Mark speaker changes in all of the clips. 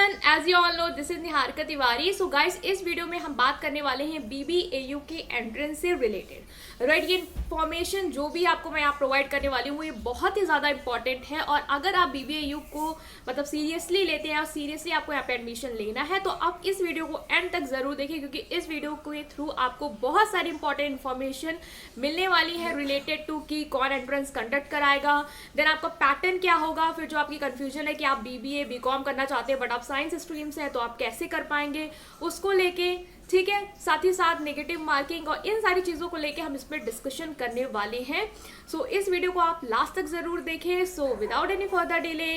Speaker 1: Everyone, as you all know this is Niharika Tiwari. So guys, इस video में हम बात करने वाले हैं बीबीएयू के एंट्रेंस से रिलेटेड। राइट, ये इन्फॉर्मेशन जो भी आपको मैं यहाँ प्रोवाइड करने वाली हूँ ये बहुत ही ज़्यादा इंपॉर्टेंट है। और अगर आप बीबीएयू को मतलब सीरियसली लेते हैं और सीरियसली आपको यहाँ पे एडमिशन लेना है तो आप इस वीडियो को एंड तक ज़रूर देखें, क्योंकि इस वीडियो के थ्रू आपको बहुत सारी इंपॉर्टेंट इन्फॉर्मेशन मिलने वाली है रिलेटेड टू कि कौन एंट्रेंस कंडक्ट कराएगा, देन आपका पैटर्न क्या होगा, फिर जो आपकी कन्फ्यूजन है कि आप बीबीए बीकॉम करना चाहते हैं बट आप साइंस स्ट्रीम से हैं तो आप कैसे कर पाएंगे उसको लेके, ठीक है। साथ ही साथ नेगेटिव मार्किंग और इन सारी चीज़ों को लेके हम इस पर डिस्कशन करने वाले हैं। सो इस वीडियो को आप लास्ट तक ज़रूर देखें। So without any further delay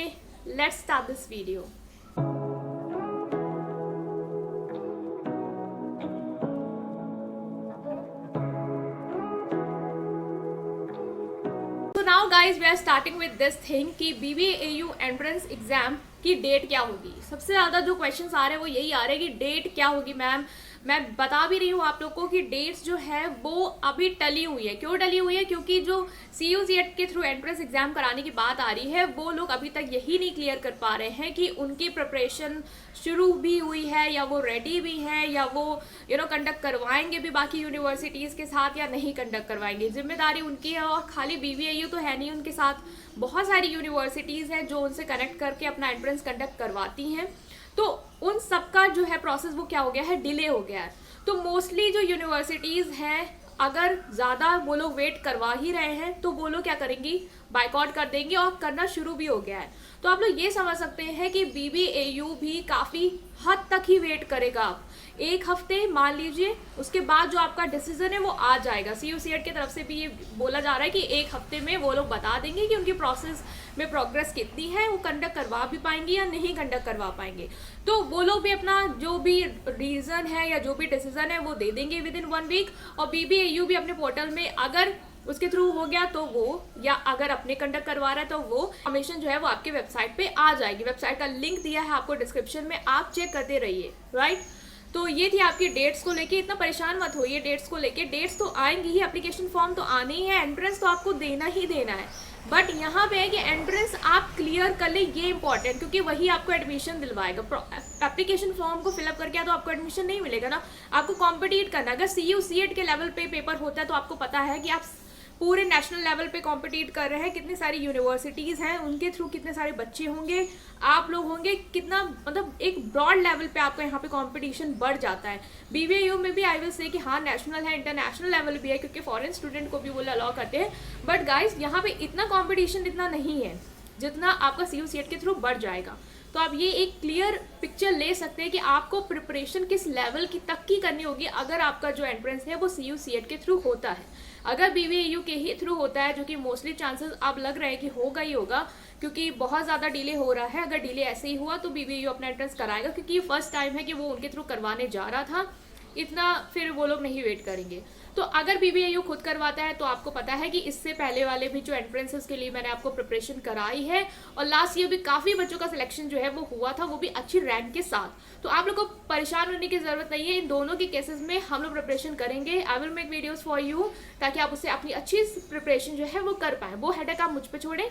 Speaker 1: let's start this video. So now guys we are starting with this thing कि BBAU एंट्रेंस एग्जाम की डेट क्या होगी। सबसे ज़्यादा जो क्वेश्चंस आ रहे हैं वो यही आ रहे हैं कि डेट क्या होगी मैम। मैं बता भी रही हूँ आप लोगों को कि डेट्स जो है वो अभी टली हुई है। क्यों टली हुई है? क्योंकि जो CUCET के थ्रू एंट्रेंस एग्जाम कराने की बात आ रही है वो लोग अभी तक यही नहीं क्लियर कर पा रहे हैं कि उनकी प्रिपरेशन शुरू भी हुई है या वो रेडी भी है या वो कंडक्ट करवाएंगे भी बाकी यूनिवर्सिटीज़ के साथ या नहीं कंडक्ट करवाएंगे। जिम्मेदारी उनकी है और खाली BBAU तो है नहीं, उनके साथ बहुत सारी यूनिवर्सिटीज़ हैं जो उनसे कनेक्ट करके अपना एंट्रेंस कंडक्ट करवाती हैं। तो उन सबका जो है प्रोसेस वो क्या हो गया है, डिले हो गया है। तो मोस्टली जो यूनिवर्सिटीज़ हैं अगर ज़्यादा वो लोग वेट करवा ही रहे हैं तो वो लोग क्या करेंगी, बाइकआउट कर देंगी और करना शुरू भी हो गया है। तो आप लोग ये समझ सकते हैं कि BBAU भी काफ़ी हद तक ही वेट करेगा। आप एक हफ्ते मान लीजिए, उसके बाद जो आपका डिसीजन है वो आ जाएगा। CUCET की तरफ से भी ये बोला जा रहा है कि एक हफ्ते में वो लोग बता देंगे कि उनकी प्रोसेस में प्रोग्रेस कितनी है, वो कंडक्ट करवा भी पाएंगे या नहीं कंडक्ट करवा पाएंगे। तो वो लोग भी अपना जो भी रीज़न है या जो भी डिसीजन है वो दे देंगे विद इन 1 वीक। और BBAU भी अपने पोर्टल में अगर उसके थ्रू हो गया तो वो, या अगर अपने कंडक्ट करवा रहा है तो वो इन्फॉर्मेशन जो है वो आपके वेबसाइट पे आ जाएगी। वेबसाइट का लिंक दिया है आपको डिस्क्रिप्शन में, आप चेक करते रहिए। राइट, तो ये थी आपकी डेट्स को लेके। इतना परेशान मत होइए डेट्स को लेके, डेट्स तो आएंगी ही, एप्लीकेशन फॉर्म तो आने ही है, एंट्रेंस तो आपको देना ही देना है। बट यहाँ पे है कि एंट्रेंस आप क्लियर कर ले, ये इंपॉर्टेंट, क्योंकि वही आपको एडमिशन दिलवाएगा। एप्लीकेशन फॉर्म को फिलअप करके तो आपको एडमिशन नहीं मिलेगा ना, आपको कॉम्पिटिट करना। अगर CUCET के लेवल पे पेपर होता है तो आपको पता है कि आप पूरे नेशनल लेवल पे कॉम्पिटिट कर रहे हैं, कितनी सारी यूनिवर्सिटीज़ हैं, उनके थ्रू कितने सारे बच्चे होंगे, आप लोग होंगे, कितना मतलब एक ब्रॉड लेवल पे आपका यहाँ पे कंपटीशन बढ़ जाता है। BBAU में भी आई विल से कि हाँ नेशनल है, इंटरनेशनल लेवल भी है, क्योंकि फॉरेन स्टूडेंट को भी वो अलाउ करते हैं। बट गाइस यहाँ पे इतना कॉम्पिटिशन इतना नहीं है जितना आपका CUCET के थ्रू बढ़ जाएगा। तो आप ये एक क्लियर पिक्चर ले सकते हैं कि आपको प्रिपरेशन किस लेवल की तक की करनी होगी अगर आपका जो एंट्रेंस है वो CUCET के थ्रू होता है। अगर BBAU के ही थ्रू होता है, जो कि मोस्टली चांसेस अब लग रहा है कि होगा ही होगा, क्योंकि बहुत ज़्यादा डिले हो रहा है। अगर डिले ऐसे ही हुआ तो BBAU अपना एंट्रेंस कराएगा, क्योंकि ये फर्स्ट टाइम है कि वो उनके थ्रू करवाने जा रहा था, इतना फिर वो लोग नहीं वेट करेंगे। तो अगर BBAU खुद करवाता है तो आपको पता है कि इससे पहले वाले भी जो एंट्रेंसेस के लिए मैंने आपको प्रिपरेशन कराई है और लास्ट ईयर भी काफ़ी बच्चों का सिलेक्शन जो है वो हुआ था, वो भी अच्छी रैंक के साथ। तो आप लोग को परेशान होने की ज़रूरत नहीं है। इन दोनों के केसेस में हम लोग प्रिपरेशन करेंगे। I will make videos for you, ताकि आप उससे अपनी अच्छी प्रिपरेशन जो है वो कर पाएँ। वो हेडेक आप मुझ पर छोड़ें।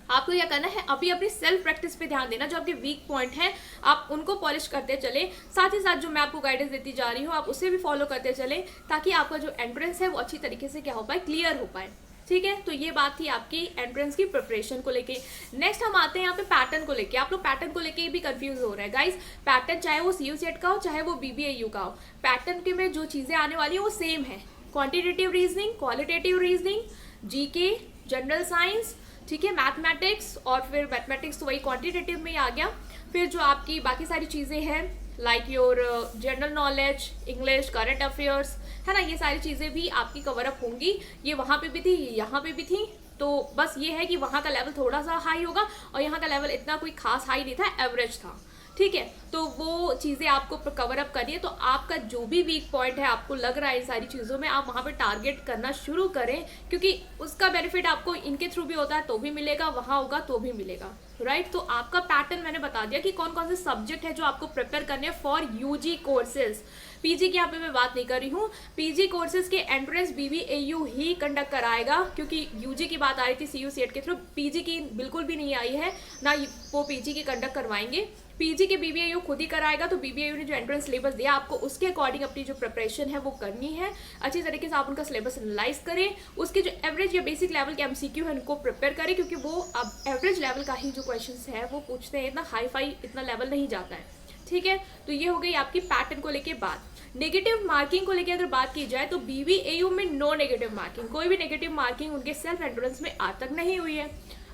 Speaker 1: आपको क्या करना है, अभी अपनी सेल्फ प्रैक्टिस पे ध्यान देना। जो आपके वीक पॉइंट हैं आप उनको पॉलिश करते चले, साथ ही साथ जो मैं आपको गाइडेंस देती जा रही हूँ आप उसे भी फॉलो करते चले, ताकि आपका जो एंट्रेंस है वो अच्छी तरीके से क्या हो पाए, क्लियर हो पाए। ठीक है, तो ये बात थी आपकी एंट्रेंस की प्रिपरेशन को लेके। नेक्स्ट हम आते हैं यहाँ पे पैटर्न को लेके। आप लोग पैटर्न को लेके भी कंफ्यूज हो रहे हैं गाइस। पैटर्न चाहे वो CUCET का हो चाहे वो BBAU का हो, पैटर्न के में जो चीज़ें आने वाली है वो सेम है। Quantitative reasoning, qualitative reasoning, GK, general science, ठीक है, मैथमेटिक्स, और फिर मैथमेटिक्स तो वही क्वांटिटेटिव में ही आ गया। फिर जो आपकी बाकी सारी चीज़ें हैं like your general knowledge, English, current affairs, है ना, ये सारी चीज़ें भी आपकी कवर अप होंगी। ये वहाँ पे भी थी, यहाँ पे भी थी। तो बस ये है कि वहाँ का लेवल थोड़ा सा हाई होगा और यहाँ का लेवल इतना कोई खास हाई नहीं था, एवरेज था। ठीक है, तो वो चीज़ें आपको कवर अप करिए। तो आपका जो भी वीक पॉइंट है आपको लग रहा है इन सारी चीज़ों में, आप वहाँ पे टारगेट करना शुरू करें, क्योंकि उसका बेनिफिट आपको इनके थ्रू भी होता है तो भी मिलेगा, वहाँ होगा तो भी मिलेगा। राइट। तो आपका पैटर्न मैंने बता दिया कि कौन कौन से सब्जेक्ट है जो आपको प्रिपेयर करने हैं फॉर यूजी कोर्सेज। पीजी की यहाँ पे मैं बात नहीं कर रही हूँ, पीजी कोर्सेज के एंट्रेंस बीबीएयू ही कंडक्ट कराएगा, क्योंकि यूजी की बात आ रही थी सीयू सेट के थ्रू, पीजी की बिल्कुल भी नहीं आई है, ना वो पीजी की कंडक्ट करवाएंगे। पीजी के बीबीएयू खुद ही कराएगा। तो बीबीएयू ने जो एंट्रेंस सिलेबस दिया आपको उसके अकॉर्डिंग अपनी जो प्रिपरेशन है वो करनी है, अच्छी तरीके से आप उनका सिलेबस एनालाइज करें, उसके जो एवरेज या बेसिक लेवल के एमसीक्यू है उनको प्रिपेयर करें, क्योंकि वो अब एवरेज लेवल का ही जो क्वेश्चन है वो पूछते हैं, इतना हाई फाई इतना लेवल नहीं जाता है, ठीक है। तो ये हो गई आपकी पैटर्न को लेके बात। नेगेटिव मार्किंग को लेके अगर बात की जाए तो बीबीएयू में नो नेगेटिव मार्किंग, कोई भी नेगेटिव मार्किंग उनके सेल्फ एंट्रेंस में आज तक नहीं हुई है।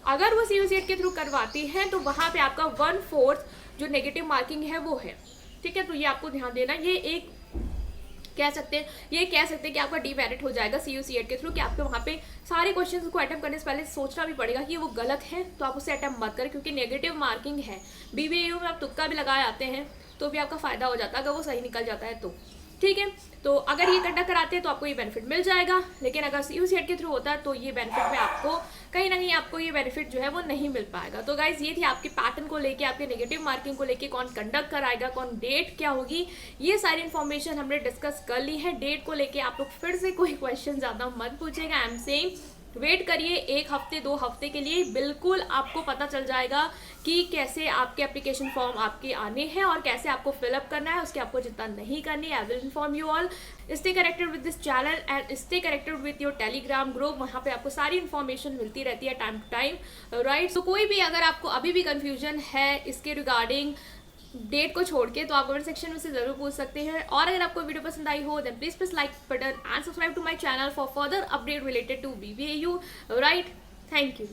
Speaker 1: अगर वो सीयू सेट के थ्रू करवाती हैं तो वहां पे आपका 1/4 जो नेगेटिव मार्किंग है वो है, ठीक है। तो ये आपको ध्यान देना, ये एक कह सकते हैं कि आपका डीमेरिट हो जाएगा सीयू सेट के थ्रू, कि आपको वहाँ पे सारे क्वेश्चंस को अटेम्प्ट करने से पहले सोचना भी पड़ेगा कि वो गलत है, तो आप उसे अटेम्प्ट मत करें, क्योंकि नेगेटिव मार्किंग है। बीबीएयू में आप तुक्का भी लगाए आते हैं तो भी आपका फायदा हो जाता है अगर वो सही निकल जाता है तो, ठीक है। तो अगर ये कंडक्ट कराते हैं तो आपको ये बेनिफिट मिल जाएगा, लेकिन अगर सीयू सेट के थ्रू होता है तो ये बेनिफिट में आपको कहीं ना कहीं आपको ये बेनिफिट जो है वो नहीं मिल पाएगा। तो गाइज ये थी आपके पैटर्न को लेके, आपके नेगेटिव मार्किंग को लेके, कौन कंडक्ट कराएगा, कौन डेट क्या होगी, ये सारी इन्फॉर्मेशन हमने डिस्कस कर ली है। डेट को लेके आप लोग फिर से कोई क्वेश्चन ज़्यादा मत पूछेगा, आई एम सेइंग वेट करिए 1 हफ्ते 2 हफ्ते के लिए, बिल्कुल आपको पता चल जाएगा कि कैसे आपके एप्लीकेशन फॉर्म आपके आने हैं और कैसे आपको फिलअप करना है, उसकी आपको चिंता नहीं करनी है। I will inform you all. Stay connected with this channel and stay connected with your Telegram group, वहाँ पे आपको सारी इन्फॉर्मेशन मिलती रहती है टाइम टू टाइम, राइट। तो कोई भी अगर आपको अभी भी कन्फ्यूजन है इसके रिगार्डिंग डेट को छोड़ के, तो आप कमेंट सेक्शन में से जरूर पूछ सकते हैं। और अगर आपको वीडियो पसंद आई हो then please press like button and subscribe to my channel for further update related to BBAU, right. Thank you.